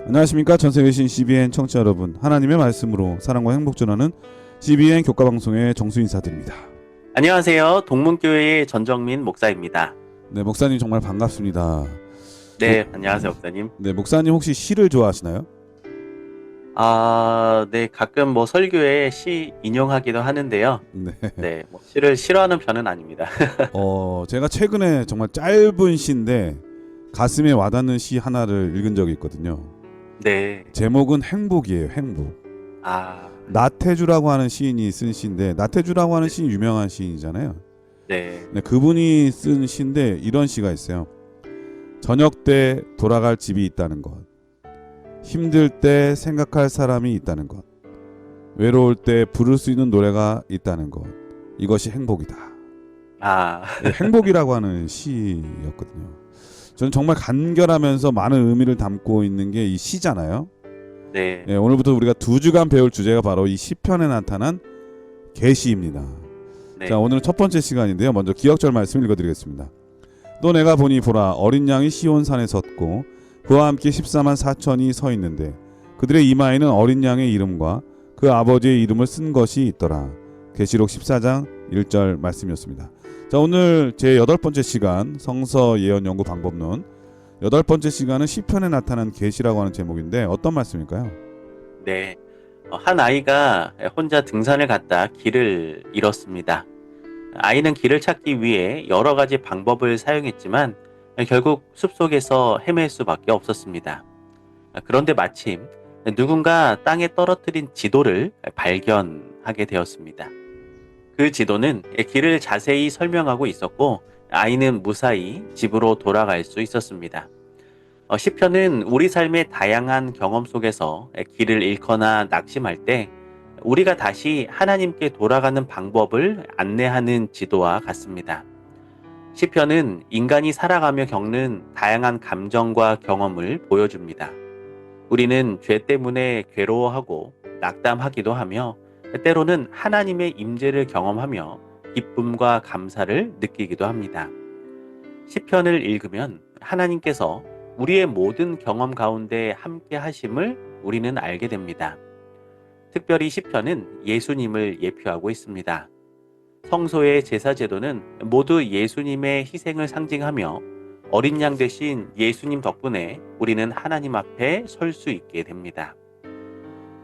안녕하십니까. 전세계 신 CBN 청취자 여러분, 하나님의 말씀으로 사랑과 행복 전하는 CBN 교과방송의 정수 인사드립니다. 안녕하세요. 동문교회의 전정민 목사입니다. 네, 목사님 정말 반갑습니다. 네, 안녕하세요, 목사님. 네, 목사님 혹시 시를 좋아하시나요? 네, 가끔 뭐 설교에 시 인용하기도 하는데요. 네. 네, 뭐 시를 싫어하는 편은 아닙니다. 제가 최근에 정말 짧은 시인데 가슴에 와닿는 시 하나를 읽은 적이 있거든요. 네, 제목은 행복이에요. 행복. 아, 나태주라고 하는 시인이 쓴 시인데, 나태주라고 하는 시인 유명한 시인이잖아요. 네, 네, 그분이 쓴 시인데 이런 시가 있어요. 저녁 때 돌아갈 집이 있다는 것, 힘들 때 생각할 사람이 있다는 것, 외로울 때 부를 수 있는 노래가 있다는 것, 이것이 행복이다. 아, 네, 행복이라고 하는 시였거든요. 저는 정말 간결하면서 많은 의미를 담고 있는 게 이 시잖아요. 네, 네, 오늘부터 우리가 2주간 배울 주제가 바로 이 시편에 나타난 계시입니다. 자, 네, 오늘은 첫 번째 시간인데요. 먼저 기억절 말씀을 읽어드리겠습니다. 또 내가 보니 보라, 어린 양이 시온산에 섰고 그와 함께 14만 4천이 서 있는데 그들의 이마에는 어린 양의 이름과 그 아버지의 이름을 쓴 것이 있더라. 계시록 14장 1절 말씀이었습니다. 자, 오늘 제 8번째 시간 성서 예언 연구 방법론, 8번째 시간은 시편에 나타난 계시라고 하는 제목인데 어떤 말씀일까요? 네. 한 아이가 혼자 등산을 갔다 길을 잃었습니다. 아이는 길을 찾기 위해 여러 가지 방법을 사용했지만 결국 숲속에서 헤맬 수밖에 없었습니다. 그런데 마침 누군가 땅에 떨어뜨린 지도를 발견하게 되었습니다. 그 지도는 길을 자세히 설명하고 있었고 아이는 무사히 집으로 돌아갈 수 있었습니다. 시편은 우리 삶의 다양한 경험 속에서 길을 잃거나 낙심할 때 우리가 다시 하나님께 돌아가는 방법을 안내하는 지도와 같습니다. 시편은 인간이 살아가며 겪는 다양한 감정과 경험을 보여줍니다. 우리는 죄 때문에 괴로워하고 낙담하기도 하며 때로는 하나님의 임재를 경험하며 기쁨과 감사를 느끼기도 합니다. 시편을 읽으면 하나님께서 우리의 모든 경험 가운데 함께 하심을 우리는 알게 됩니다. 특별히 시편은 예수님을 예표하고 있습니다. 성소의 제사 제도는 모두 예수님의 희생을 상징하며 어린 양 대신 예수님 덕분에 우리는 하나님 앞에 설 수 있게 됩니다.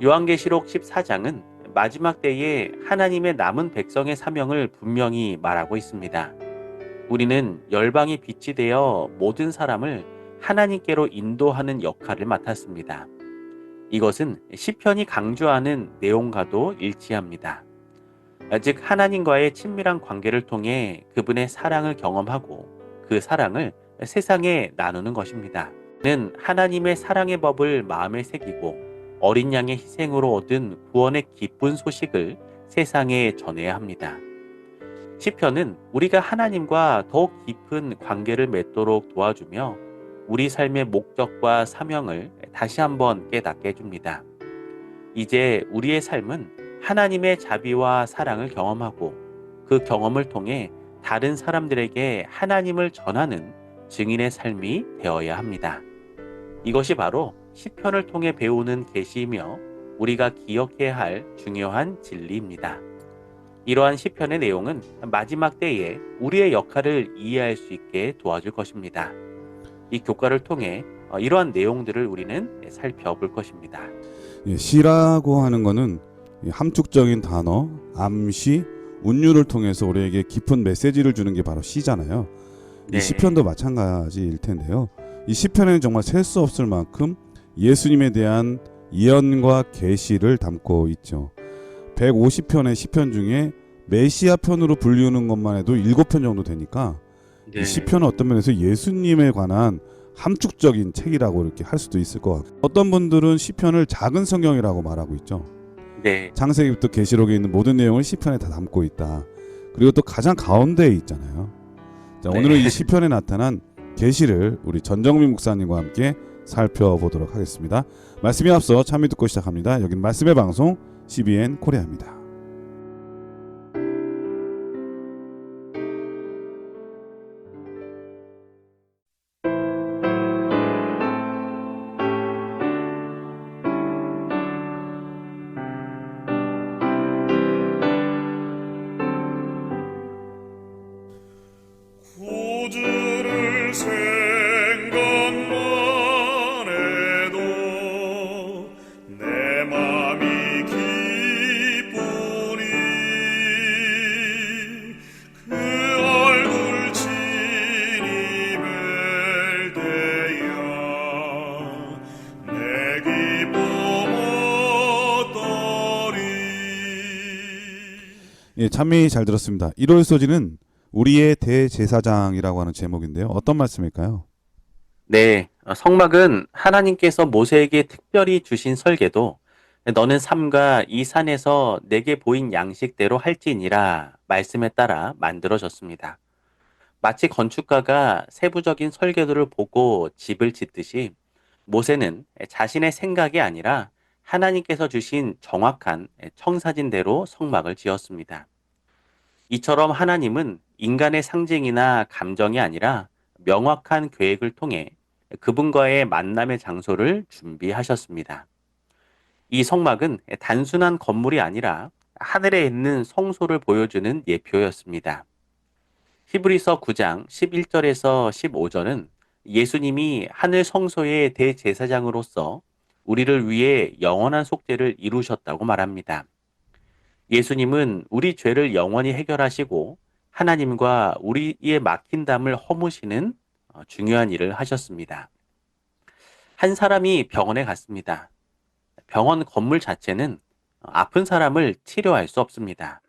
요한계시록 14장은 마지막 때에 하나님의 남은 백성의 사명을 분명히 말하고 있습니다. 우리는 열방의 빛이 되어 모든 사람을 하나님께로 인도하는 역할을 맡았습니다. 이것은 시편이 강조하는 내용과도 일치합니다. 즉 하나님과의 친밀한 관계를 통해 그분의 사랑을 경험하고 그 사랑을 세상에 나누는 것입니다. 는 하나님의 사랑의 법을 마음에 새기고 어린 양의 희생으로 얻은 구원의 기쁜 소식을 세상에 전해야 합니다. 시편은 우리가 하나님과 더욱 깊은 관계를 맺도록 도와주며 우리 삶의 목적과 사명을 다시 한번 깨닫게 해줍니다. 이제 우리의 삶은 하나님의 자비와 사랑을 경험하고 그 경험을 통해 다른 사람들에게 하나님을 전하는 증인의 삶이 되어야 합니다. 이것이 바로 시편을 통해 배우는 계시이며 우리가 기억해야 할 중요한 진리입니다. 이러한 시편의 내용은 마지막 때에 우리의 역할을 이해할 수 있게 도와줄 것입니다. 이 교과를 통해 이러한 내용들을 우리는 살펴볼 것입니다. 예, 시라고 하는 거는 함축적인 단어, 암시, 운율을 통해서 우리에게 깊은 메시지를 주는 게 바로 시잖아요. 이 네, 시편도 마찬가지일 텐데요. 이 시편에는 정말 셀 수 없을 만큼 예수님에 대한 예언과 계시를 담고 있죠. 150편의 시편 중에 메시아 편으로 불리우는 것만 해도 7편 정도 되니까 이 네, 시편은 어떤 면에서 예수님에 관한 함축적인 책이라고 이렇게 할 수도 있을 것 같고, 어떤 분들은 시편을 작은 성경이라고 말하고 있죠. 네, 창세기부터 계시록에 있는 모든 내용을 시편에 다 담고 있다. 그리고 또 가장 가운데에 있잖아요. 자, 오늘은 이 네. 시편에 나타난 계시를 우리 전정민 목사님과 함께 살펴보도록 하겠습니다. 말씀이 앞서 참여 듣고 시작합니다. 여기는 말씀의 방송 CBN 코리아입니다. 주를 생각만 해도 내 맘이 기쁘니 그 얼굴 진이 뵐 때야 내 기쁨 어떠리. 예, 찬미 잘 들었습니다. 1월 소지는 우리의 대제사장이라고 하는 제목인데요. 어떤 말씀일까요? 네, 성막은 하나님께서 모세에게 특별히 주신 설계도 너는 삼가 이 산에서 내게 보인 양식대로 할지니라 말씀에 따라 만들어졌습니다. 마치 건축가가 세부적인 설계도를 보고 집을 짓듯이 모세는 자신의 생각이 아니라 하나님께서 주신 정확한 청사진대로 성막을 지었습니다. 이처럼 하나님은 인간의 상징이나 감정이 아니라 명확한 계획을 통해 그분과의 만남의 장소를 준비하셨습니다. 이 성막은 단순한 건물이 아니라 하늘에 있는 성소를 보여주는 예표였습니다. 히브리서 9장 11절에서 15절은 예수님이 하늘 성소의 대제사장으로서 우리를 위해 영원한 속죄를 이루셨다고 말합니다. 예수님은 우리 죄를 영원히 해결하시고 하나님과 우리의 막힌 담을 허무시는 중요한 일을 하셨습니다. 한 사람이 병원에 갔습니다. 병원 건물 자체는 아픈 사람을 치료할 수 없습니다.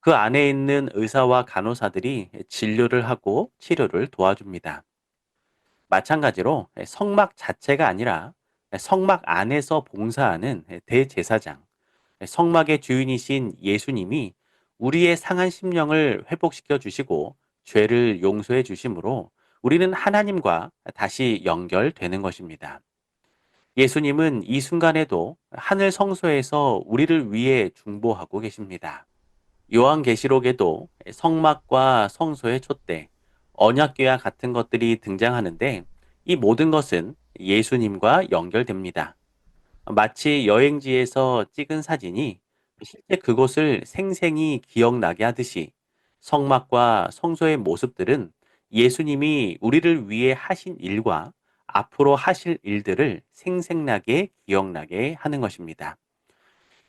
그 안에 있는 의사와 간호사들이 진료를 하고 치료를 도와줍니다. 마찬가지로 성막 자체가 아니라 성막 안에서 봉사하는 대제사장, 성막의 주인이신 예수님이 우리의 상한 심령을 회복시켜 주시고 죄를 용서해 주심으로 우리는 하나님과 다시 연결되는 것입니다. 예수님은 이 순간에도 하늘 성소에서 우리를 위해 중보하고 계십니다. 요한계시록에도 성막과 성소의 촛대, 언약궤와 같은 것들이 등장하는데 이 모든 것은 예수님과 연결됩니다. 마치 여행지에서 찍은 사진이 실제 그곳을 생생히 기억나게 하듯이 성막과 성소의 모습들은 예수님이 우리를 위해 하신 일과 앞으로 하실 일들을 생생나게 기억나게 하는 것입니다.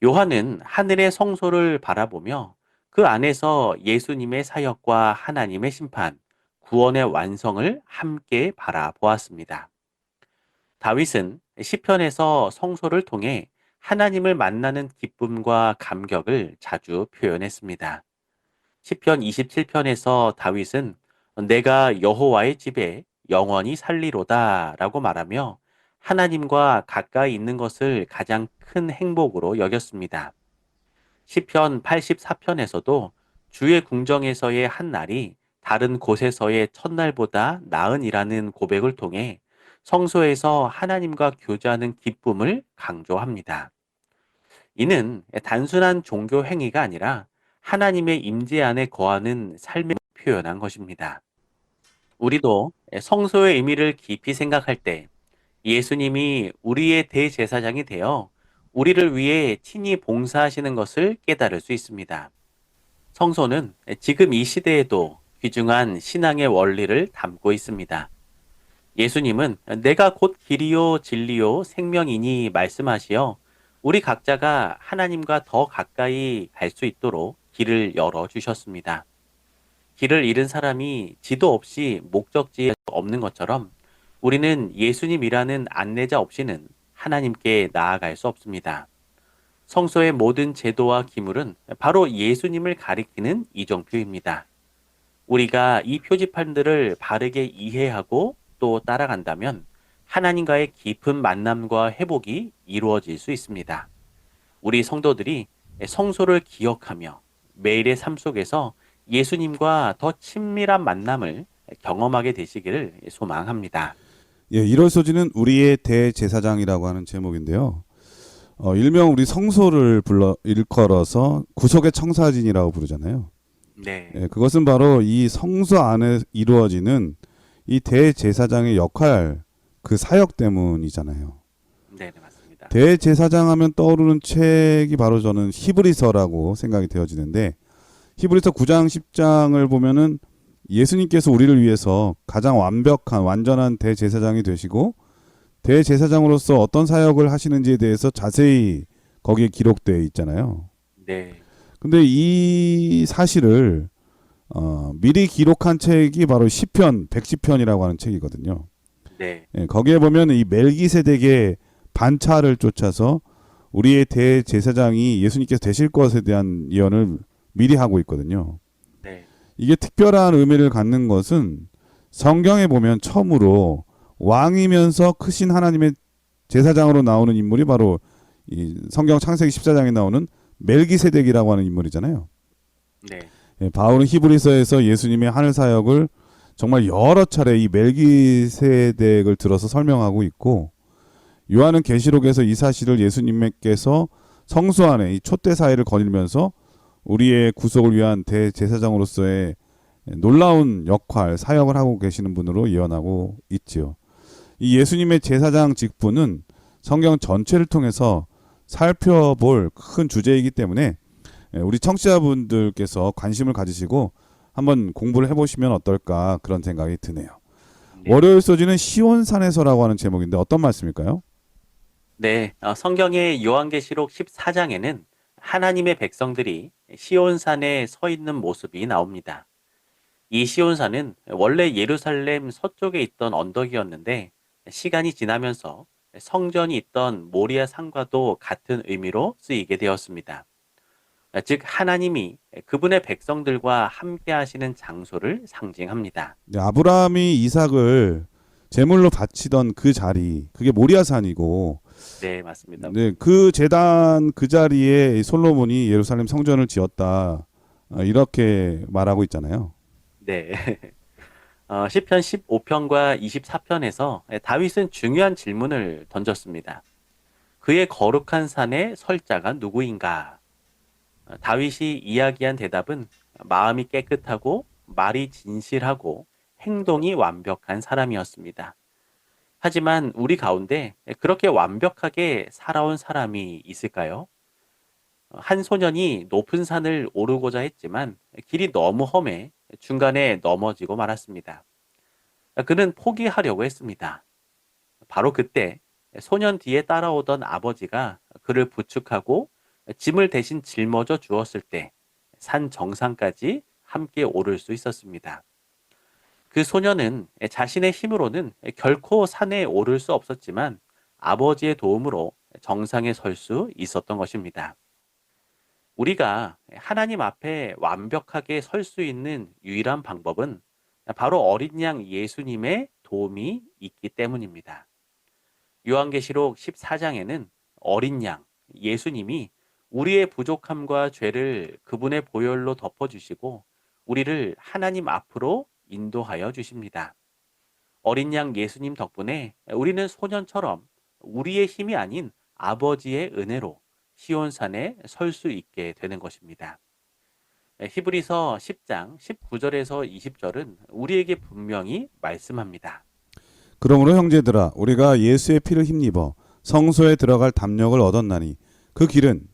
요한은 하늘의 성소를 바라보며 그 안에서 예수님의 사역과 하나님의 심판, 구원의 완성을 함께 바라보았습니다. 다윗은 시편에서 성소를 통해 하나님을 만나는 기쁨과 감격을 자주 표현했습니다. 시편 27편에서 다윗은 내가 여호와의 집에 영원히 살리로다 라고 말하며 하나님과 가까이 있는 것을 가장 큰 행복으로 여겼습니다. 시편 84편에서도 주의 궁정에서의 한 날이 다른 곳에서의 첫날보다 나은이라는 고백을 통해 성소에서 하나님과 교제하는 기쁨을 강조합니다. 이는 단순한 종교 행위가 아니라 하나님의 임재 안에 거하는 삶을 표현한 것입니다. 우리도 성소의 의미를 깊이 생각할 때 예수님이 우리의 대제사장이 되어 우리를 위해 친히 봉사하시는 것을 깨달을 수 있습니다. 성소는 지금 이 시대에도 귀중한 신앙의 원리를 담고 있습니다. 예수님은 내가 곧 길이요 진리요 생명이니 말씀하시어 우리 각자가 하나님과 더 가까이 갈 수 있도록 길을 열어주셨습니다. 길을 잃은 사람이 지도 없이 목적지에 없는 것처럼 우리는 예수님이라는 안내자 없이는 하나님께 나아갈 수 없습니다. 성소의 모든 제도와 기물은 바로 예수님을 가리키는 이정표입니다. 우리가 이 표지판들을 바르게 이해하고 또 따라간다면 하나님과의 깊은 만남과 회복이 이루어질 수 있습니다. 우리 성도들이 성소를 기억하며 매일의 삶 속에서 예수님과 더 친밀한 만남을 경험하게 되시기를 소망합니다. 예, 1월 소지는 우리의 대제사장이라고 하는 제목인데요. 일명 우리 성소를 일컬어서 구속의 청사진이라고 부르잖아요. 네. 예, 그것은 바로 이 성소 안에 이루어지는 이 대제사장의 역할, 그 사역 때문이잖아요. 네, 맞습니다. 대제사장 하면 떠오르는 책이 바로 저는 히브리서라고 생각이 되어지는데 히브리서 9장 10장을 보면은 예수님께서 우리를 위해서 가장 완벽한 완전한 대제사장이 되시고 대제사장으로서 어떤 사역을 하시는지에 대해서 자세히 거기에 기록되어 있잖아요. 네. 근데 이 사실을 미리 기록한 책이 바로 시편 110편이라고 하는 책이거든요. 네. 예, 거기에 보면 이 멜기세덱의 반차를 쫓아서 우리의 대제사장이 예수님께서 되실 것에 대한 예언을 미리 하고 있거든요. 네. 이게 특별한 의미를 갖는 것은 성경에 보면 처음으로 왕이면서 크신 하나님의 제사장으로 나오는 인물이 바로 이 성경 창세기 14장에 나오는 멜기세덱이라고 하는 인물이잖아요. 네. 예, 바울은 히브리서에서 예수님의 하늘 사역을 정말 여러 차례 이 멜기세덱을 들어서 설명하고 있고, 요한은 계시록에서 이 사실을 예수님께서 성수 안에 이 촛대 사이를 거닐면서 우리의 구속을 위한 대제사장으로서의 놀라운 역할, 사역을 하고 계시는 분으로 예언하고 있지요. 이 예수님의 제사장 직분은 성경 전체를 통해서 살펴볼 큰 주제이기 때문에 우리 청취자분들께서 관심을 가지시고 한번 공부를 해보시면 어떨까 그런 생각이 드네요. 네. 월요일 소지는 시온산에서라고 하는 제목인데 어떤 말씀일까요? 네. 성경의 요한계시록 14장에는 하나님의 백성들이 시온산에 서 있는 모습이 나옵니다. 이 시온산은 원래 예루살렘 서쪽에 있던 언덕이었는데 시간이 지나면서 성전이 있던 모리아 산과도 같은 의미로 쓰이게 되었습니다. 즉 하나님이 그분의 백성들과 함께 하시는 장소를 상징합니다. 네, 아브라함이 이삭을 제물로 바치던 그 자리, 그게 모리아산이고, 네, 맞습니다. 네, 그 제단 그 자리에 솔로몬이 예루살렘 성전을 지었다, 이렇게 말하고 있잖아요. 네. 시편 15편과 24편에서 다윗은 중요한 질문을 던졌습니다. 그의 거룩한 산에 설 자가 누구인가? 다윗이 이야기한 대답은 마음이 깨끗하고 말이 진실하고 행동이 완벽한 사람이었습니다. 하지만 우리 가운데 그렇게 완벽하게 살아온 사람이 있을까요? 한 소년이 높은 산을 오르고자 했지만 길이 너무 험해 중간에 넘어지고 말았습니다. 그는 포기하려고 했습니다. 바로 그때 소년 뒤에 따라오던 아버지가 그를 부축하고 짐을 대신 짊어져 주었을 때 산 정상까지 함께 오를 수 있었습니다. 그 소년은 자신의 힘으로는 결코 산에 오를 수 없었지만 아버지의 도움으로 정상에 설 수 있었던 것입니다. 우리가 하나님 앞에 완벽하게 설 수 있는 유일한 방법은 바로 어린 양 예수님의 도움이 있기 때문입니다. 요한계시록 14장에는 어린 양 예수님이 우리의 부족함과 죄를 그분의 보혈로 덮어주시고 우리를 하나님 앞으로 인도하여 주십니다. 어린 양 예수님 덕분에 우리는 소년처럼 우리의 힘이 아닌 아버지의 은혜로 시온산에 설 수 있게 되는 것입니다. 히브리서 10장 19절에서 20절은 우리에게 분명히 말씀합니다. 그러므로 형제들아, 우리가 예수의 피를 힘입어 성소에 들어갈 담력을 얻었나니 그 길은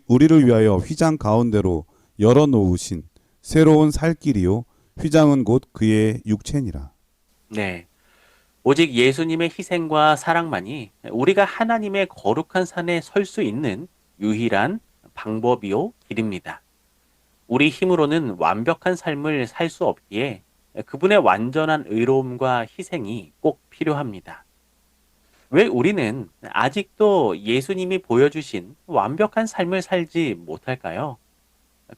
우리를 위하여 휘장 가운데로 열어놓으신 새로운 살 길이요 휘장은 곧 그의 육체니라. 네. 오직 예수님의 희생과 사랑만이 우리가 하나님의 거룩한 산에 설 수 있는 유일한 방법이요 길입니다. 우리 힘으로는 완벽한 삶을 살 수 없기에 그분의 완전한 의로움과 희생이 꼭 필요합니다. 왜 우리는 아직도 예수님이 보여주신 완벽한 삶을 살지 못할까요?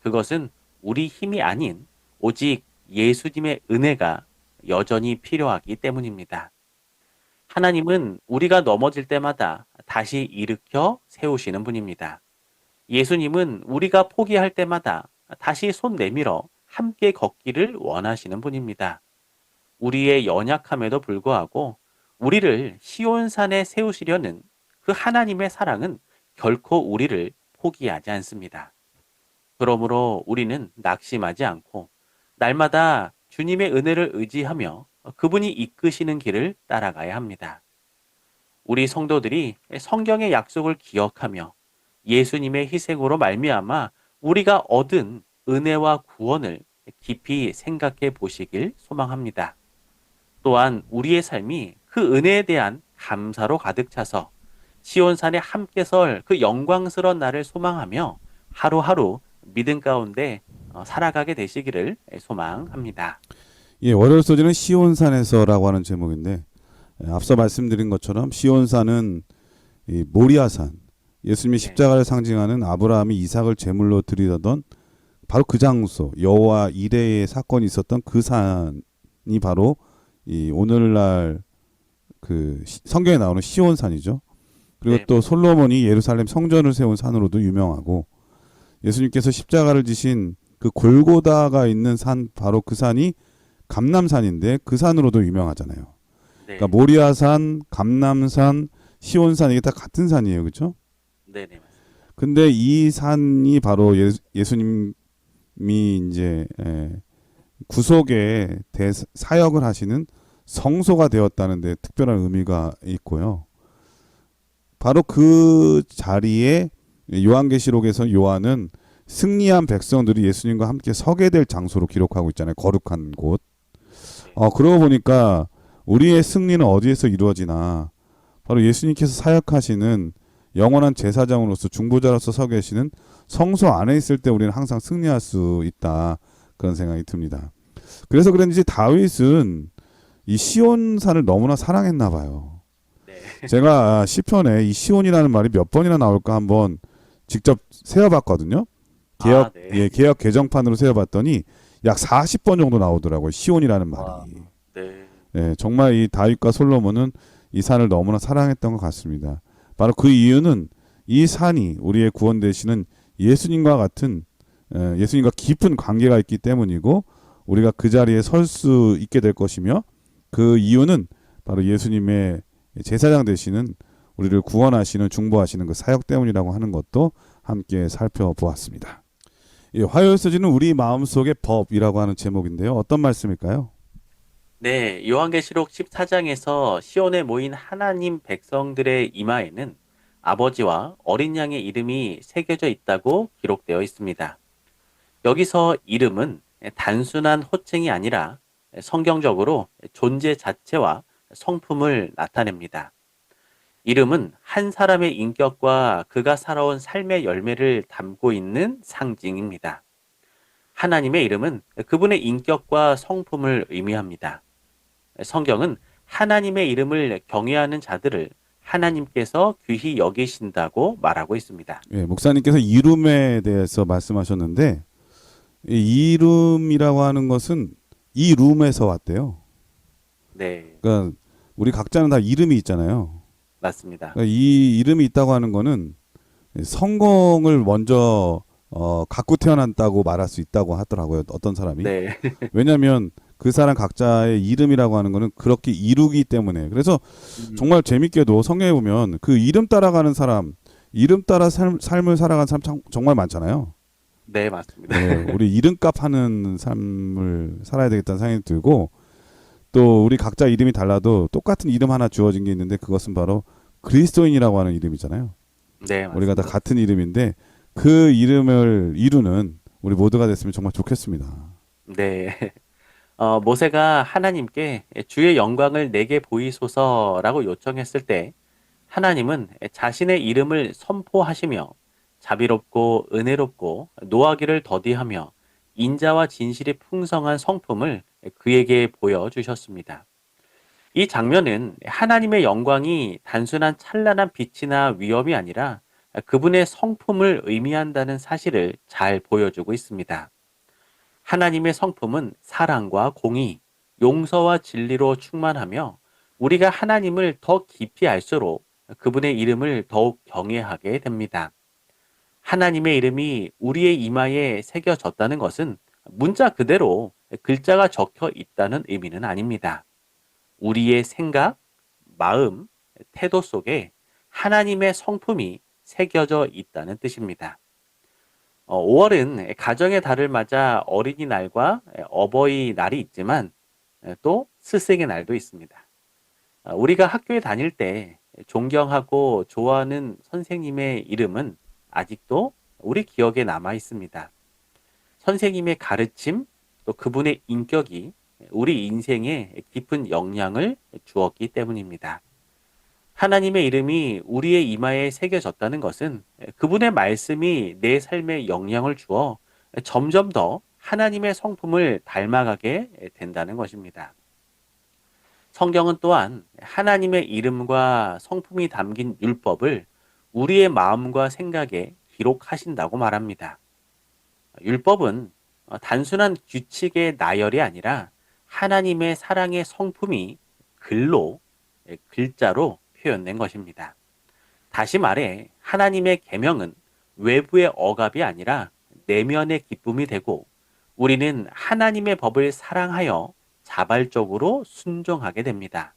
그것은 우리 힘이 아닌 오직 예수님의 은혜가 여전히 필요하기 때문입니다. 하나님은 우리가 넘어질 때마다 다시 일으켜 세우시는 분입니다. 예수님은 우리가 포기할 때마다 다시 손 내밀어 함께 걷기를 원하시는 분입니다. 우리의 연약함에도 불구하고 우리를 시온산에 세우시려는 그 하나님의 사랑은 결코 우리를 포기하지 않습니다. 그러므로 우리는 낙심하지 않고 날마다 주님의 은혜를 의지하며 그분이 이끄시는 길을 따라가야 합니다. 우리 성도들이 성경의 약속을 기억하며 예수님의 희생으로 말미암아 우리가 얻은 은혜와 구원을 깊이 생각해 보시길 소망합니다. 또한 우리의 삶이 그 은혜에 대한 감사로 가득 차서 시온산에 함께 설 그 영광스러운 날을 소망하며 하루하루 믿음 가운데 살아가게 되시기를 소망합니다. 예, 월요일 소지는 시온산에서라고 하는 제목인데 앞서 말씀드린 것처럼 시온산은 이 모리아산, 예수님의 네. 십자가를 상징하는 아브라함이 이삭을 제물로 드리던 바로 그 장소, 여호와 이레의 사건이 있었던 그 산이 바로 이 오늘날 그 성경에 나오는 시온산이죠. 그리고 네. 또 솔로몬이 예루살렘 성전을 세운 산으로도 유명하고, 예수님께서 십자가를 지신 그 골고다가 있는 산, 바로 그 산이 감람산인데 그 산으로도 유명하잖아요. 네. 그러니까 모리아산, 감람산, 시온산, 이게 다 같은 산이에요, 그렇죠? 네, 네, 맞습니다. 근데 이 산이 바로 예수님이 이제 구속의 사역을 하시는 성소가 되었다는 데 특별한 의미가 있고요. 바로 그 자리에 요한계시록에서 요한은 승리한 백성들이 예수님과 함께 서게 될 장소로 기록하고 있잖아요. 거룩한 곳. 그러고 보니까 우리의 승리는 어디에서 이루어지나 바로 예수님께서 사역하시는 영원한 제사장으로서 중보자로서 서 계시는 성소 안에 있을 때 우리는 항상 승리할 수 있다, 그런 생각이 듭니다. 그래서 그런지 다윗은 이 시온산을 너무나 사랑했나 봐요. 네. 제가 시편에 이 시온이라는 말이 몇 번이나 나올까 한번 직접 세어봤거든요. 개혁, 네. 개혁 개정판으로 세어봤더니 약 40번 정도 나오더라고요. 시온이라는 말이. 와. 네. 예, 정말 이 다윗과 솔로몬은 이 산을 너무나 사랑했던 것 같습니다. 바로 그 이유는 이 산이 우리의 구원 되시는 예수님과 같은 예수님과 깊은 관계가 있기 때문이고, 우리가 그 자리에 설 수 있게 될 것이며, 그 이유는 바로 예수님의 제사장 되시는 우리를 구원하시는 중보하시는 그 사역 때문이라고 하는 것도 함께 살펴보았습니다. 이 화요일 서지는 우리 마음속의 법이라고 하는 제목인데요. 어떤 말씀일까요? 네, 요한계시록 14장에서 시온에 모인 하나님 백성들의 이마에는 아버지와 어린 양의 이름이 새겨져 있다고 기록되어 있습니다. 여기서 이름은 단순한 호칭이 아니라 성경적으로 존재 자체와 성품을 나타냅니다. 이름은 한 사람의 인격과 그가 살아온 삶의 열매를 담고 있는 상징입니다. 하나님의 이름은 그분의 인격과 성품을 의미합니다. 성경은 하나님의 이름을 경외하는 자들을 하나님께서 귀히 여기신다고 말하고 있습니다. 예, 목사님께서 이름에 대해서 말씀하셨는데, 이 이름이라고 하는 것은 이 룸에서 왔대요. 네, 그러니까 우리 각자는 다 이름이 있잖아요. 맞습니다. 그러니까 이 이름이 있다고 하는 거는 성공을 먼저 갖고 태어났다고 말할 수 있다고 하더라고요. 어떤 사람이. 네, 왜냐하면 그 사람 각자의 이름이라고 하는 거는 그렇게 이루기 때문에. 그래서 정말 재밌게도 성경에 보면 그 이름 따라가는 사람, 이름 따라 삶을 살아가는 사람 정말 많잖아요. 네, 맞습니다. 네, 우리 이름값 하는 삶을 살아야 되겠다는 생각이 들고, 또 우리 각자 이름이 달라도 똑같은 이름 하나 주어진 게 있는데, 그것은 바로 그리스도인이라고 하는 이름이잖아요. 네, 우리가 다 맞습니다. 같은 이름인데 그 이름을 이루는 우리 모두가 됐으면 정말 좋겠습니다. 네. 모세가 하나님께 주의 영광을 내게 보이소서라고 요청했을 때 하나님은 자신의 이름을 선포하시며 자비롭고 은혜롭고 노하기를 더디하며 인자와 진실이 풍성한 성품을 그에게 보여주셨습니다. 이 장면은 하나님의 영광이 단순한 찬란한 빛이나 위엄이 아니라 그분의 성품을 의미한다는 사실을 잘 보여주고 있습니다. 하나님의 성품은 사랑과 공의, 용서와 진리로 충만하며 우리가 하나님을 더 깊이 알수록 그분의 이름을 더욱 경외하게 됩니다. 하나님의 이름이 우리의 이마에 새겨졌다는 것은 문자 그대로 글자가 적혀 있다는 의미는 아닙니다. 우리의 생각, 마음, 태도 속에 하나님의 성품이 새겨져 있다는 뜻입니다. 5월은 가정의 달을 맞아 어린이날과 어버이날이 있지만 또 스승의 날도 있습니다. 우리가 학교에 다닐 때 존경하고 좋아하는 선생님의 이름은 아직도 우리 기억에 남아 있습니다. 선생님의 가르침, 또 그분의 인격이 우리 인생에 깊은 영향을 주었기 때문입니다. 하나님의 이름이 우리의 이마에 새겨졌다는 것은 그분의 말씀이 내 삶에 영향을 주어 점점 더 하나님의 성품을 닮아가게 된다는 것입니다. 성경은 또한 하나님의 이름과 성품이 담긴 율법을 우리의 마음과 생각에 기록하신다고 말합니다. 율법은 단순한 규칙의 나열이 아니라 하나님의 사랑의 성품이 글자로 표현된 것입니다. 다시 말해 하나님의 계명은 외부의 억압이 아니라 내면의 기쁨이 되고 우리는 하나님의 법을 사랑하여 자발적으로 순종하게 됩니다.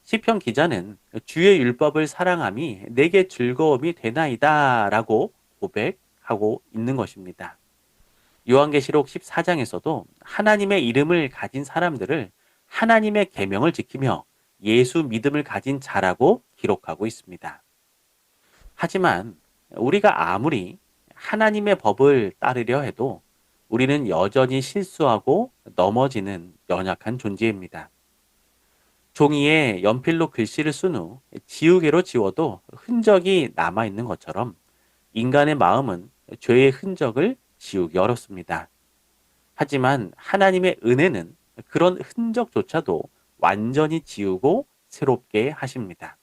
시편 기자는 주의 율법을 사랑함이 내게 즐거움이 되나이다 라고 고백하고 있는 것입니다. 요한계시록 14장에서도 하나님의 이름을 가진 사람들을 하나님의 계명을 지키며 예수 믿음을 가진 자라고 기록하고 있습니다. 하지만 우리가 아무리 하나님의 법을 따르려 해도 우리는 여전히 실수하고 넘어지는 연약한 존재입니다. 종이에 연필로 글씨를 쓴 후 지우개로 지워도 흔적이 남아있는 것처럼 인간의 마음은 죄의 흔적을 지우기 어렵습니다. 하지만 하나님의 은혜는 그런 흔적조차도 완전히 지우고 새롭게 하십니다.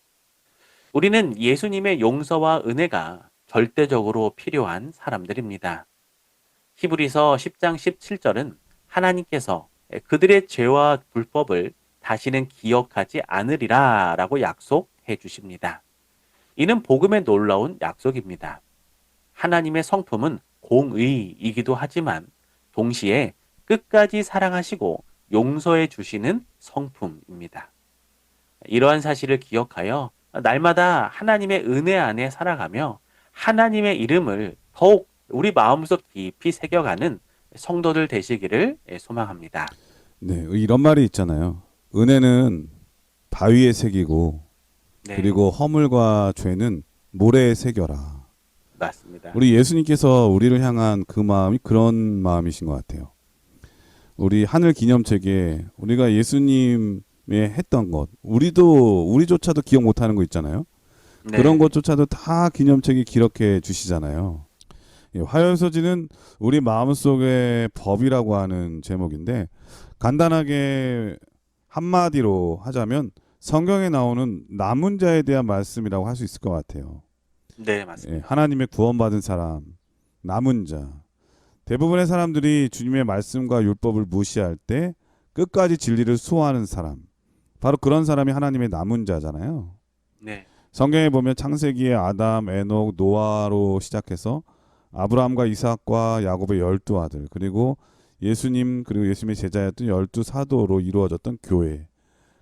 우리는 예수님의 용서와 은혜가 절대적으로 필요한 사람들입니다. 히브리서 10장 17절은 하나님께서 그들의 죄와 불법을 다시는 기억하지 않으리라 라고 약속해 주십니다. 이는 복음의 놀라운 약속입니다. 하나님의 성품은 공의이기도 하지만 동시에 끝까지 사랑하시고 용서해 주시는 성품입니다. 이러한 사실을 기억하여 날마다 하나님의 은혜 안에 살아가며 하나님의 이름을 더욱 우리 마음속 깊이 새겨가는 성도들 되시기를 소망합니다. 네, 이런 말이 있잖아요. 은혜는 바위에 새기고 네, 그리고 허물과 죄는 모래에 새겨라. 맞습니다. 우리 예수님께서 우리를 향한 그 마음이 그런 마음이신 것 같아요. 우리 하늘 기념책에 우리가 예수님의 했던 것, 우리조차도 기억 못하는 거 있잖아요. 네, 그런 것조차도 다 기념책에 기록해 주시잖아요. 화요소지는 우리 마음속의 법이라고 하는 제목인데 간단하게 한마디로 하자면 성경에 나오는 남은 자에 대한 말씀이라고 할 수 있을 것 같아요. 네, 맞습니다. 하나님의 구원받은 사람, 남은 자. 대부분의 사람들이 주님의 말씀과 율법을 무시할 때 끝까지 진리를 수호하는 사람. 바로 그런 사람이 하나님의 남은 자잖아요. 네, 성경에 보면 창세기의 아담, 에녹, 노아로 시작해서 아브라함과 이삭과 야곱의 12아들, 그리고 예수님, 그리고 예수님의 제자였던 12사도로 이루어졌던 교회,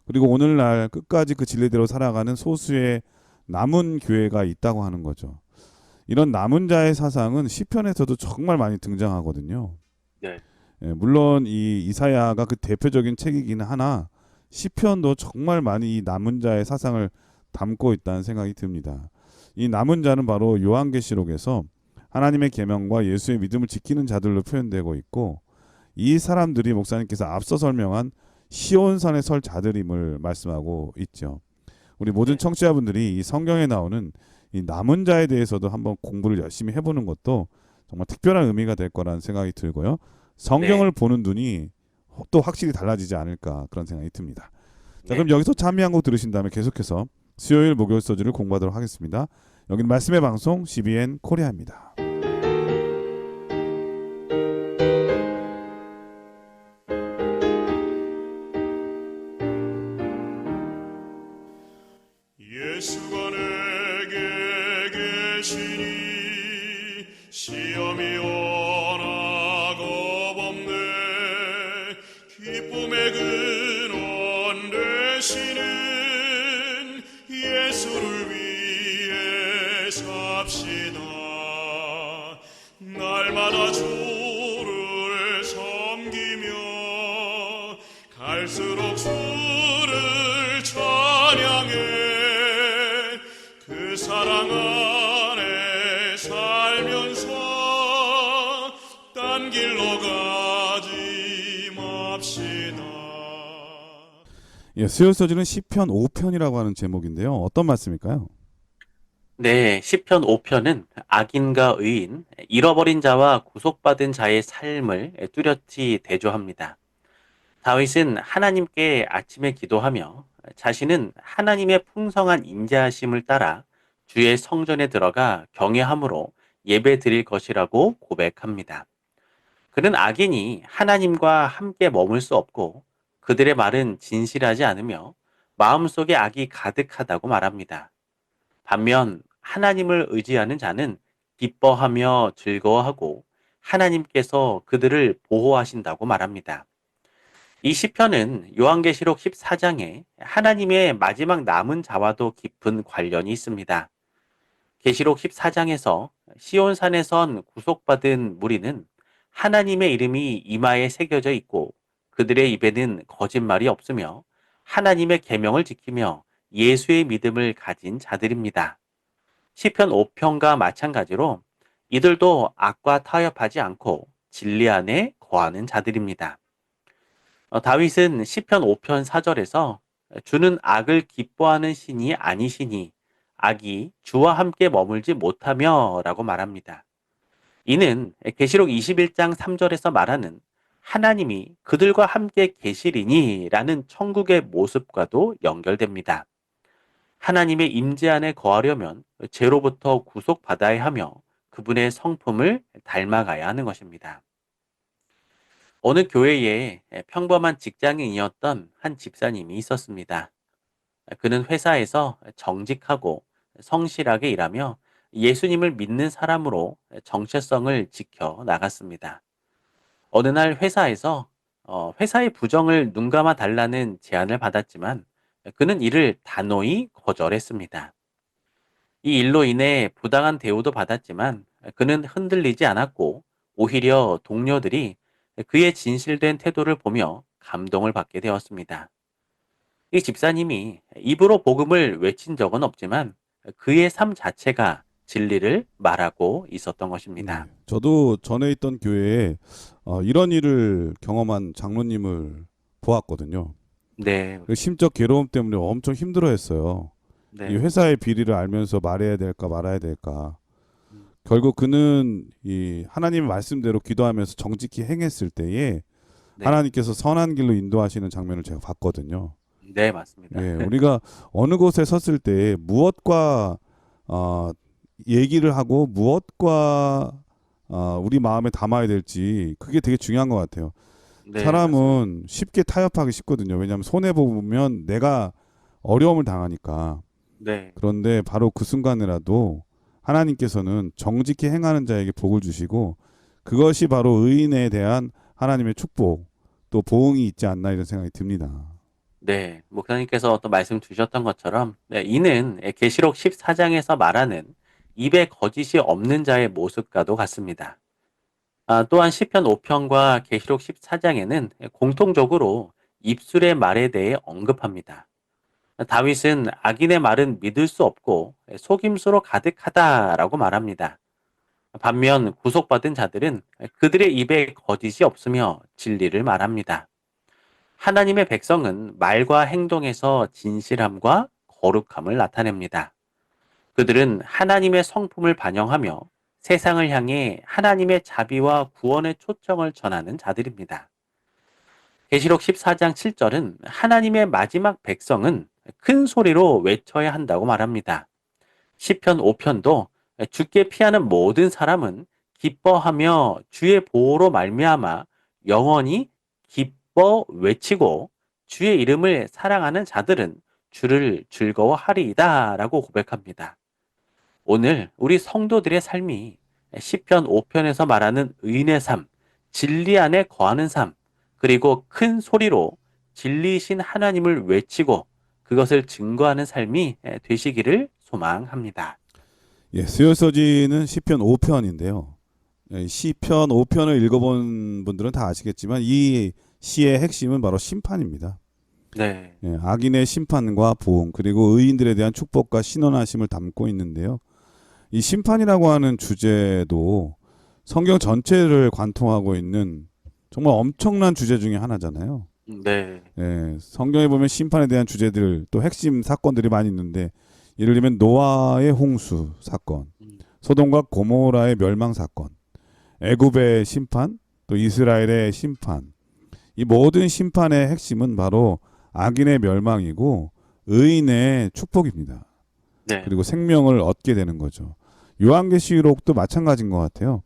그리고 오늘날 끝까지 그 진리대로 살아가는 소수의 남은 교회가 있다고 하는 거죠. 이런 남은 자의 사상은 시편에서도 정말 많이 등장하거든요. 네, 물론 이 이사야가 그 대표적인 책이긴 하나 시편도 정말 많이 이 남은 자의 사상을 담고 있다는 생각이 듭니다. 이 남은 자는 바로 요한계시록에서 하나님의 계명과 예수의 믿음을 지키는 자들로 표현되고 있고 이 사람들이 목사님께서 앞서 설명한 시온산에 설 자들임을 말씀하고 있죠. 우리 모든 청취자분들이 이 성경에 나오는 이 남은 자에 대해서도 한번 공부를 열심히 해보는 것도 정말 특별한 의미가 될 거라는 생각이 들고요. 성경을 보는 눈이 또 확실히 달라지지 않을까 그런 생각이 듭니다. 자, 그럼 여기서 찬미 한 곡 들으신 다음에 계속해서 수요일 목요일 소주를 공부하도록 하겠습니다. 여기는 말씀의 방송 CBN 코리아입니다. 예수가 내게 계시니 시험이 오나 겁없네 기쁨의 근원 되시는 예수를 위해 삽시다 날마다 주를 섬기며 갈수록 주를 찬양해 그 사랑 안에 살면서 딴 길로 가지 예, 수요 서지는 시편 5편이라고 하는 제목인데요. 어떤 말씀일까요? 네, 시편 5편은 악인과 의인, 잃어버린 자와 구속받은 자의 삶을 뚜렷이 대조합니다. 다윗은 하나님께 아침에 기도하며 자신은 하나님의 풍성한 인자하심을 따라 주의 성전에 들어가 경외함으로 예배 드릴 것이라고 고백합니다. 그는 악인이 하나님과 함께 머물 수 없고 그들의 말은 진실하지 않으며 마음속에 악이 가득하다고 말합니다. 반면 하나님을 의지하는 자는 기뻐하며 즐거워하고 하나님께서 그들을 보호하신다고 말합니다. 이 시편은 요한계시록 14장에 하나님의 마지막 남은 자와도 깊은 관련이 있습니다. 계시록 14장에서 시온산에선 구속받은 무리는 하나님의 이름이 이마에 새겨져 있고 그들의 입에는 거짓말이 없으며 하나님의 계명을 지키며 예수의 믿음을 가진 자들입니다. 시편 5편과 마찬가지로 이들도 악과 타협하지 않고 진리 안에 거하는 자들입니다. 다윗은 시편 5편 4절에서 주는 악을 기뻐하는 신이 아니시니 악이 주와 함께 머물지 못하며 라고 말합니다. 이는 계시록 21장 3절에서 말하는 하나님이 그들과 함께 계시리니 라는 천국의 모습과도 연결됩니다. 하나님의 임재 안에 거하려면 죄로부터 구속받아야 하며 그분의 성품을 닮아가야 하는 것입니다. 어느 교회에 평범한 직장인이었던 한 집사님이 있었습니다. 그는 회사에서 정직하고 성실하게 일하며 예수님을 믿는 사람으로 정체성을 지켜 나갔습니다. 어느 날 회사에서 회사의 부정을 눈감아 달라는 제안을 받았지만 그는 이를 단호히 거절했습니다. 이 일로 인해 부당한 대우도 받았지만 그는 흔들리지 않았고 오히려 동료들이 그의 진실된 태도를 보며 감동을 받게 되었습니다. 이 집사님이 입으로 복음을 외친 적은 없지만 그의 삶 자체가 진리를 말하고 있었던 것입니다. 저도 전에 있던 교회에 이런 일을 경험한 장로님을 보았거든요. 네, 그 심적 괴로움 때문에 엄청 힘들어했어요. 이 네, 회사의 비리를 알면서 말해야 될까 말아야 될까. 결국 그는 이 하나님의 말씀대로 기도하면서 정직히 행했을 때에 네, 하나님께서 선한 길로 인도하시는 장면을 제가 봤거든요. 네, 맞습니다. 예, 우리가 어느 곳에 섰을 때 무엇과 얘기를 하고 무엇과 우리 마음에 담아야 될지 그게 되게 중요한 것 같아요. 네, 사람은 쉽게 타협하기 쉽거든요. 왜냐하면 손해 보면 내가 어려움을 당하니까. 네, 그런데 바로 그 순간이라도 하나님께서는 정직히 행하는 자에게 복을 주시고 그것이 바로 의인에 대한 하나님의 축복 또 보응이 있지 않나 이런 생각이 듭니다. 네, 목사님께서 또 말씀 주셨던 것처럼 이는 계시록 14장에서 말하는 입에 거짓이 없는 자의 모습과도 같습니다. 또한 시편 5편과 계시록 14장에는 공통적으로 입술의 말에 대해 언급합니다. 다윗은 악인의 말은 믿을 수 없고 속임수로 가득하다라고 말합니다. 반면 구속받은 자들은 그들의 입에 거짓이 없으며 진리를 말합니다. 하나님의 백성은 말과 행동에서 진실함과 거룩함을 나타냅니다. 그들은 하나님의 성품을 반영하며 세상을 향해 하나님의 자비와 구원의 초청을 전하는 자들입니다. 계시록 14장 7절은 하나님의 마지막 백성은 큰 소리로 외쳐야 한다고 말합니다. 시편 5편도 주께 피하는 모든 사람은 기뻐하며 주의 보호로 말미암아 영원히 기뻐 외치고 주의 이름을 사랑하는 자들은 주를 즐거워하리이다 라고 고백합니다. 오늘 우리 성도들의 삶이 시편 5편에서 말하는 의인의 삶, 진리 안에 거하는 삶, 그리고 큰 소리로 진리이신 하나님을 외치고 그것을 증거하는 삶이 되시기를 소망합니다. 예, 수요서지는 시편 5편인데요. 시편 5편을 읽어본 분들은 다 아시겠지만 이 시의 핵심은 바로 심판입니다. 네, 예, 악인의 심판과 보응 그리고 의인들에 대한 축복과 신원하심을 담고 있는데요. 이 심판이라고 하는 주제도 성경 전체를 관통하고 있는 정말 엄청난 주제 중에 하나잖아요. 네. 예, 성경에 보면 심판에 대한 주제들 또 핵심 사건들이 많이 있는데 예를 들면 노아의 홍수 사건, 음, 소돔과 고모라의 멸망 사건, 애굽의 심판, 또 이스라엘의 심판. 이 모든 심판의 핵심은 바로 악인의 멸망이고 의인의 축복입니다. 네. 그리고 생명을 얻게 되는 거죠. 요한계시록도 마찬가지인 것 같아요.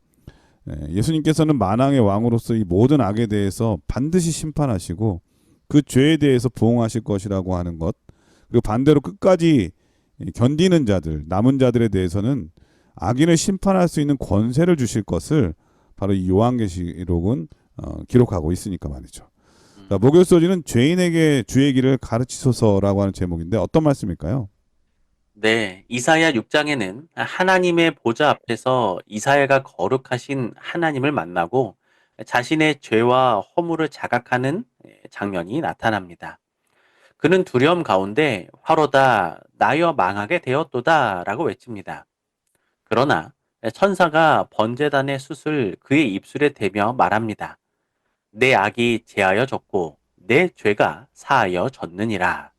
예수님께서는 만왕의 왕으로서 이 모든 악에 대해서 반드시 심판하시고 그 죄에 대해서 보응하실 것이라고 하는 것, 그리고 반대로 끝까지 견디는 자들, 남은 자들에 대해서는 악인을 심판할 수 있는 권세를 주실 것을 바로 이 요한계시록은 기록하고 있으니까 말이죠. 자, 목요소지는 죄인에게 주의 길을 가르치소서라고 하는 제목인데 어떤 말씀일까요? 네, 이사야 6장에는 하나님의 보좌 앞에서 이사야가 거룩하신 하나님을 만나고 자신의 죄와 허물을 자각하는 장면이 나타납니다. 그는 두려움 가운데 화로다 나여 망하게 되었도다 라고 외칩니다. 그러나 천사가 번제단의 숯을 그의 입술에 대며 말합니다. 내 악이 제하여 졌고 내 죄가 사하여 졌느니라.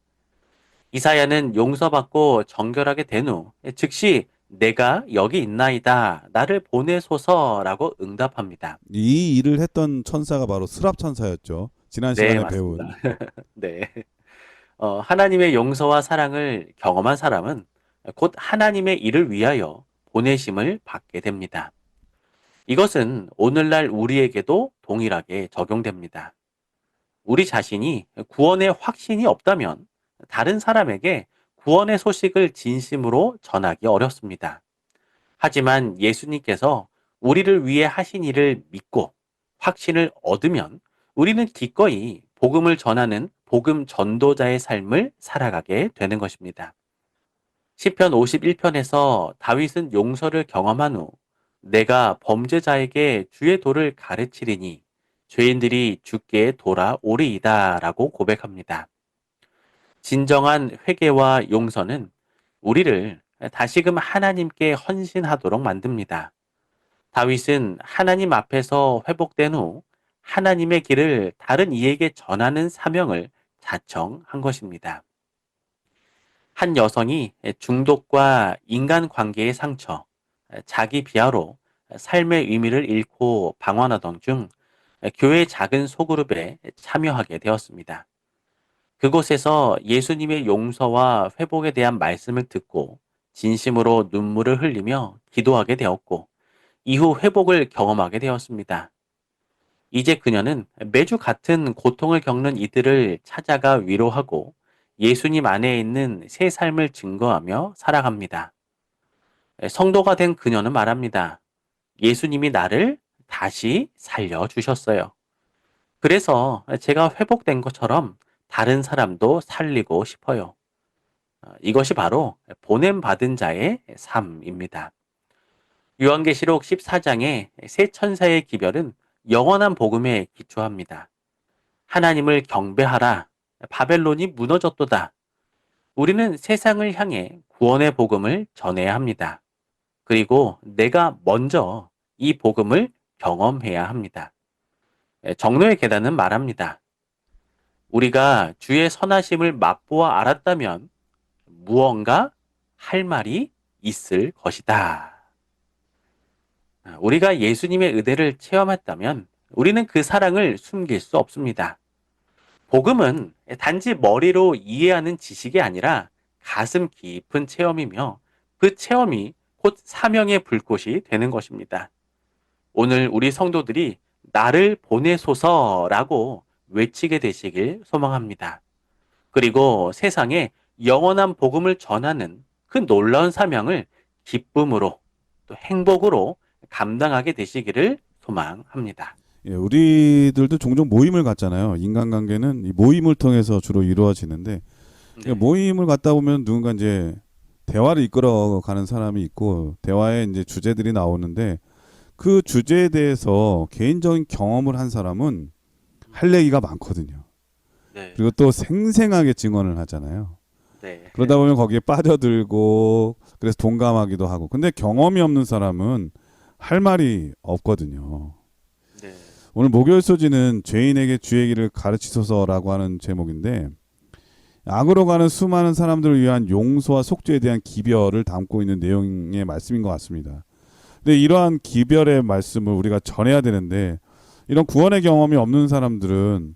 이사야는 용서받고 정결하게 된 후 즉시 내가 여기 있나이다. 나를 보내소서라고 응답합니다. 이 일을 했던 천사가 바로 스랍 천사였죠. 지난 네, 시간에 맞습니다. 배운. 네. 하나님의 용서와 사랑을 경험한 사람은 곧 하나님의 일을 위하여 보내심을 받게 됩니다. 이것은 오늘날 우리에게도 동일하게 적용됩니다. 우리 자신이 구원의 확신이 없다면 다른 사람에게 구원의 소식을 진심으로 전하기 어렵습니다. 하지만 예수님께서 우리를 위해 하신 일을 믿고 확신을 얻으면 우리는 기꺼이 복음을 전하는 복음 전도자의 삶을 살아가게 되는 것입니다. 시편 51편에서 다윗은 용서를 경험한 후 내가 범죄자에게 주의 도를 가르치리니 죄인들이 주께 돌아오리이다 라고 고백합니다. 진정한 회개와 용서는 우리를 다시금 하나님께 헌신하도록 만듭니다. 다윗은 하나님 앞에서 회복된 후 하나님의 길을 다른 이에게 전하는 사명을 자청한 것입니다. 한 여성이 중독과 인간관계의 상처, 자기 비하로 삶의 의미를 잃고 방황하던 중 교회 작은 소그룹에 참여하게 되었습니다. 그곳에서 예수님의 용서와 회복에 대한 말씀을 듣고 진심으로 눈물을 흘리며 기도하게 되었고 이후 회복을 경험하게 되었습니다. 이제 그녀는 매주 같은 고통을 겪는 이들을 찾아가 위로하고 예수님 안에 있는 새 삶을 증거하며 살아갑니다. 성도가 된 그녀는 말합니다. 예수님이 나를 다시 살려주셨어요. 그래서 제가 회복된 것처럼 다른 사람도 살리고 싶어요. 이것이 바로 보냄받은 자의 삶입니다. 요한계시록 14장의 세 천사의 기별은 영원한 복음에 기초합니다. 하나님을 경배하라. 바벨론이 무너졌도다. 우리는 세상을 향해 구원의 복음을 전해야 합니다. 그리고 내가 먼저 이 복음을 경험해야 합니다. 정로의 계단은 말합니다. 우리가 주의 선하심을 맛보아 알았다면 무언가 할 말이 있을 것이다. 우리가 예수님의 은혜를 체험했다면 우리는 그 사랑을 숨길 수 없습니다. 복음은 단지 머리로 이해하는 지식이 아니라 가슴 깊은 체험이며 그 체험이 곧 사명의 불꽃이 되는 것입니다. 오늘 우리 성도들이 나를 보내소서라고 외치게 되시길 소망합니다. 그리고 세상에 영원한 복음을 전하는 그 놀라운 사명을 기쁨으로 또 행복으로 감당하게 되시기를 소망합니다. 예, 우리들도 종종 모임을 갖잖아요. 인간관계는 이 모임을 통해서 주로 이루어지는데 네. 모임을 갖다 보면 누군가 이제 대화를 이끌어가는 사람이 있고 대화에 이제 주제들이 나오는데 그 주제에 대해서 개인적인 경험을 한 사람은 할 얘기가 많거든요. 네. 그리고 또 생생하게 증언을 하잖아요. 네. 그러다 보면 거기에 빠져들고 그래서 동감하기도 하고. 근데 경험이 없는 사람은 할 말이 없거든요. 네. 오늘 목요일 소지는 죄인에게 주의 길을 가르치소서라고 하는 제목인데 악으로 가는 수많은 사람들을 위한 용서와 속죄에 대한 기별을 담고 있는 내용의 말씀인 것 같습니다. 근데 이러한 기별의 말씀을 우리가 전해야 되는데 이런 구원의 경험이 없는 사람들은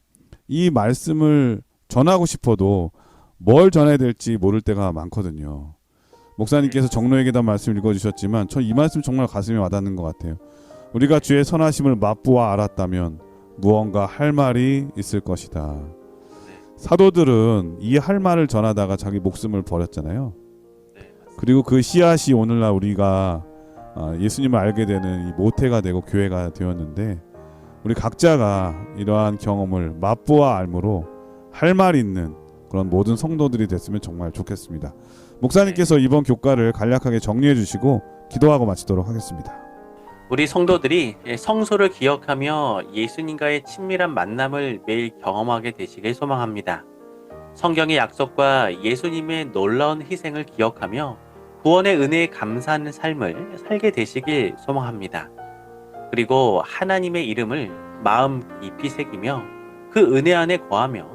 이 말씀을 전하고 싶어도 뭘 전해야 될지 모를 때가 많거든요. 목사님께서 정로에게다 말씀 읽어주셨지만 전 이 말씀 정말 가슴에 와닿는 것 같아요. 우리가 주의 선하심을 맛보아 알았다면 무언가 할 말이 있을 것이다. 사도들은 이 할 말을 전하다가 자기 목숨을 버렸잖아요. 그리고 그 씨앗이 오늘날 우리가 예수님을 알게 되는 이 모태가 되고 교회가 되었는데 우리 각자가 이러한 경험을 맛보아 알므로 할 말이 있는 그런 모든 성도들이 됐으면 정말 좋겠습니다. 목사님께서 이번 교과를 간략하게 정리해 주시고 기도하고 마치도록 하겠습니다. 우리 성도들이 성소를 기억하며 예수님과의 친밀한 만남을 매일 경험하게 되시길 소망합니다. 성경의 약속과 예수님의 놀라운 희생을 기억하며 구원의 은혜에 감사하는 삶을 살게 되시길 소망합니다. 그리고 하나님의 이름을 마음 깊이 새기며 그 은혜 안에 거하며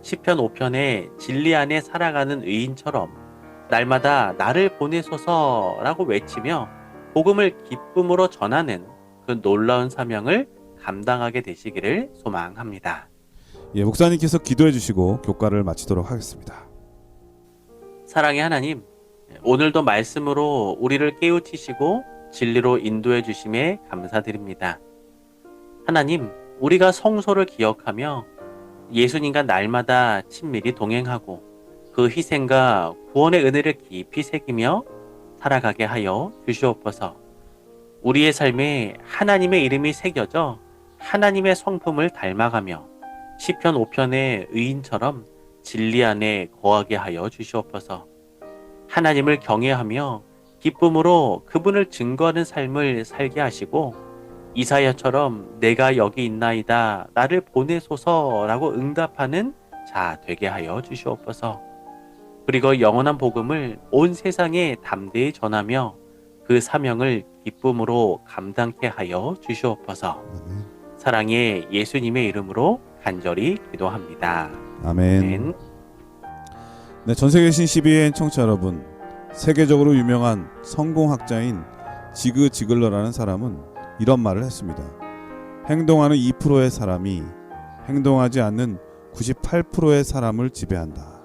시편 5편의 진리 안에 살아가는 의인처럼 날마다 나를 보내소서라고 외치며 복음을 기쁨으로 전하는 그 놀라운 사명을 감당하게 되시기를 소망합니다. 예, 목사님께서 기도해 주시고 교과를 마치도록 하겠습니다. 사랑의 하나님, 오늘도 말씀으로 우리를 깨우치시고 진리로 인도해 주심에 감사드립니다. 하나님, 우리가 성소를 기억하며 예수님과 날마다 친밀히 동행하고 그 희생과 구원의 은혜를 깊이 새기며 살아가게 하여 주시옵소서. 우리의 삶에 하나님의 이름이 새겨져 하나님의 성품을 닮아가며 시편 5편의 의인처럼 진리 안에 거하게 하여 주시옵소서. 하나님을 경외하며 기쁨으로 그분을 증거하는 삶을 살게 하시고 이사야처럼 내가 여기 있나이다 나를 보내소서라고 응답하는 자 되게 하여 주시옵소서. 그리고 영원한 복음을 온 세상에 담대히 전하며 그 사명을 기쁨으로 감당케 하여 주시옵소서. 사랑의 예수님의 이름으로 간절히 기도합니다. 아멘. 네, 전세계 계신 12회 청취자 여러분, 세계적으로 유명한 성공학자인 지그 지글러라는 사람은 이런 말을 했습니다. 행동하는 2%의 사람이 행동하지 않는 98%의 사람을 지배한다.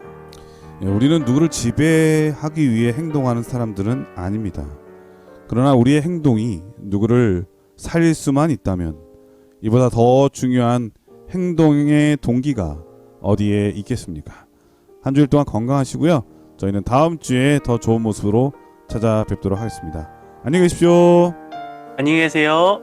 우리는 누구를 지배하기 위해 행동하는 사람들은 아닙니다. 그러나 우리의 행동이 누구를 살릴 수만 있다면 이보다 더 중요한 행동의 동기가 어디에 있겠습니까? 한 주일 동안 건강하시고요. 저희는 다음 주에 더 좋은 모습으로 찾아뵙도록 하겠습니다. 안녕히 계십시오. 안녕히 계세요.